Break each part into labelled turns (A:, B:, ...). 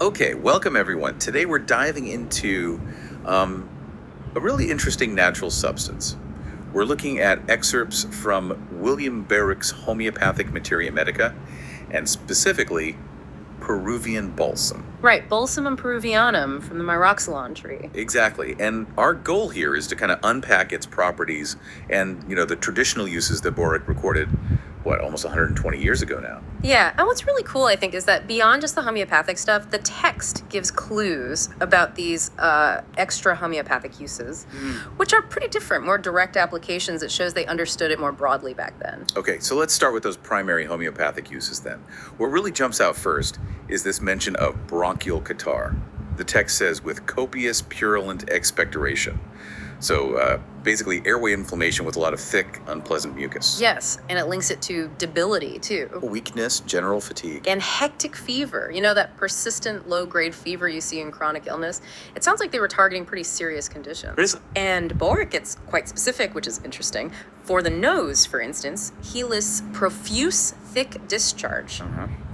A: Okay, welcome everyone. Today we're diving into a really interesting natural substance. We're looking at excerpts from William Boericke's Homeopathic Materia Medica, and specifically Peruvian balsam.
B: Right, Balsam Peruvianum from the myroxylon tree.
A: Exactly. And our goal here is to kind of unpack its properties and, the traditional uses that Boericke recorded, almost 120 years ago now.
B: Yeah, and what's really cool, I think, is that beyond just the homeopathic stuff, the text gives clues about these extra homeopathic uses, which are pretty different, more direct applications. It shows they understood it more broadly back then.
A: Okay, so let's start with those primary homeopathic uses then. What really jumps out first is this mention of bronchial catarrh. The text says, with copious purulent expectoration. So basically airway inflammation with a lot of thick, unpleasant mucus.
B: Yes, and it links it to debility, too.
A: Weakness, general fatigue.
B: And hectic fever, that persistent low-grade fever you see in chronic illness. It sounds like they were targeting pretty serious conditions. And Boericke gets quite specific, which is interesting. For the nose, for instance, he lists profuse, thick discharge,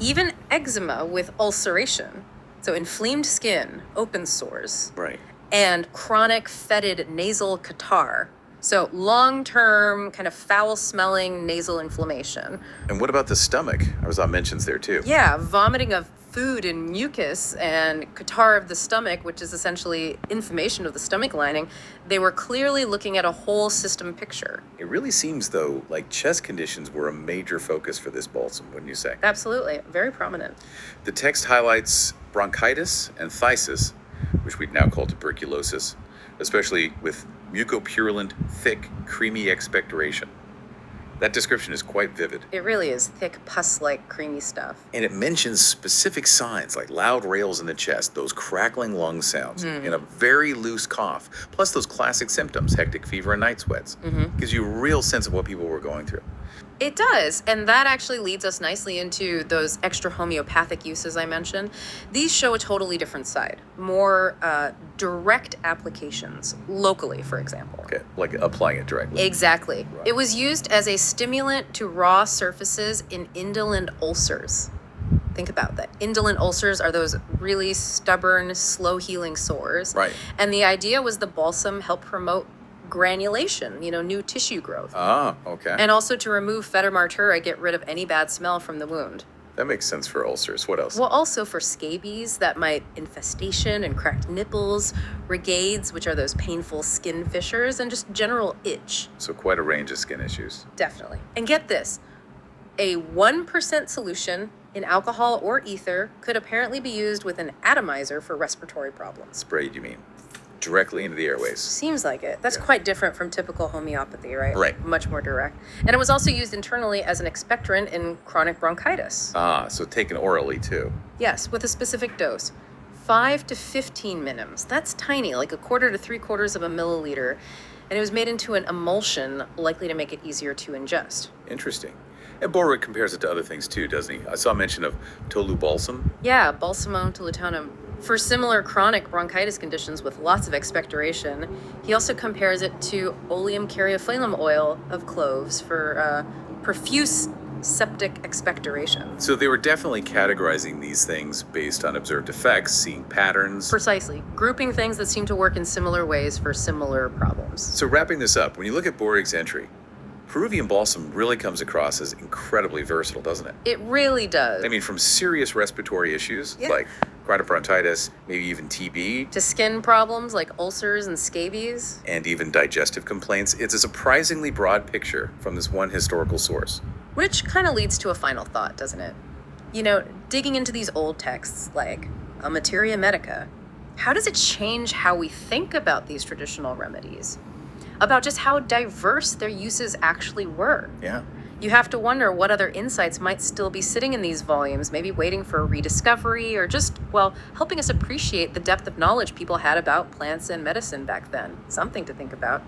B: even eczema with ulceration. So inflamed skin, open sores.
A: Right.
B: And chronic fetid nasal catarrh. So long-term kind of foul-smelling nasal inflammation.
A: And what about the stomach? I saw mentions there too.
B: Yeah, vomiting of food and mucus and catarrh of the stomach, which is essentially inflammation of the stomach lining. They were clearly looking at a whole system picture.
A: It really seems, though, like chest conditions were a major focus for this balsam, wouldn't you say?
B: Absolutely, very prominent.
A: The text highlights bronchitis and phthisis, which we'd now call tuberculosis, especially with mucopurulent, thick, creamy expectoration. That description is quite vivid.
B: It really is thick, pus-like, creamy stuff.
A: And it mentions specific signs like loud rales in the chest, those crackling lung sounds, and a very loose cough, plus those classic symptoms, hectic fever and night sweats. Gives you a real sense of what people were going through.
B: It does, and that actually leads us nicely into those extra homeopathic uses I mentioned. These show a totally different side, more direct applications, locally, for example.
A: Okay, like applying it directly.
B: Exactly.
A: Right.
B: It was used as a stimulant to raw surfaces in indolent ulcers. Think about that. Indolent ulcers are those really stubborn, slow-healing sores.
A: Right.
B: And the idea was the balsam helped promote granulation, new tissue growth.
A: Ah, okay.
B: And also to remove feta martyra, get rid of any bad smell from the wound.
A: That makes sense for ulcers. What else?
B: Well, also for scabies, that might infestation and cracked nipples, rigades, which are those painful skin fissures, and just general itch.
A: So quite a range of skin issues.
B: Definitely. And get this, a 1% solution in alcohol or ether could apparently be used with an atomizer for respiratory problems.
A: Sprayed, you mean? Directly into the airways.
B: Seems like it. That's quite different from typical homeopathy, right?
A: Right.
B: Much more direct. And it was also used internally as an expectorant in chronic bronchitis.
A: Ah, so taken orally too.
B: Yes, with a specific dose. 5 to 15 minims. That's tiny, like a quarter to 3/4 of a milliliter. And it was made into an emulsion likely to make it easier to ingest.
A: Interesting. And Boericke compares it to other things too, doesn't he? I saw mention of tolu balsam.
B: Yeah, balsamum tolutanum. For similar chronic bronchitis conditions with lots of expectoration, he also compares it to oleum caryophyllum oil of cloves for profuse septic expectoration.
A: So they were definitely categorizing these things based on observed effects, seeing patterns.
B: Precisely. Grouping things that seem to work in similar ways for similar problems.
A: So wrapping this up, when you look at Boericke's entry, Peruvian balsam really comes across as incredibly versatile, doesn't it?
B: It really does.
A: I mean, from serious respiratory issues like chronic bronchitis, maybe even TB,
B: to skin problems like ulcers and scabies.
A: and even digestive complaints, it's a surprisingly broad picture from this one historical source.
B: Which kind of leads to a final thought, doesn't it? Digging into these old texts like a Materia Medica, how does it change how we think about these traditional remedies? About just how diverse their uses actually were.
A: Yeah.
B: You have to wonder what other insights might still be sitting in these volumes, maybe waiting for rediscovery or just, helping us appreciate the depth of knowledge people had about plants and medicine back then. Something to think about.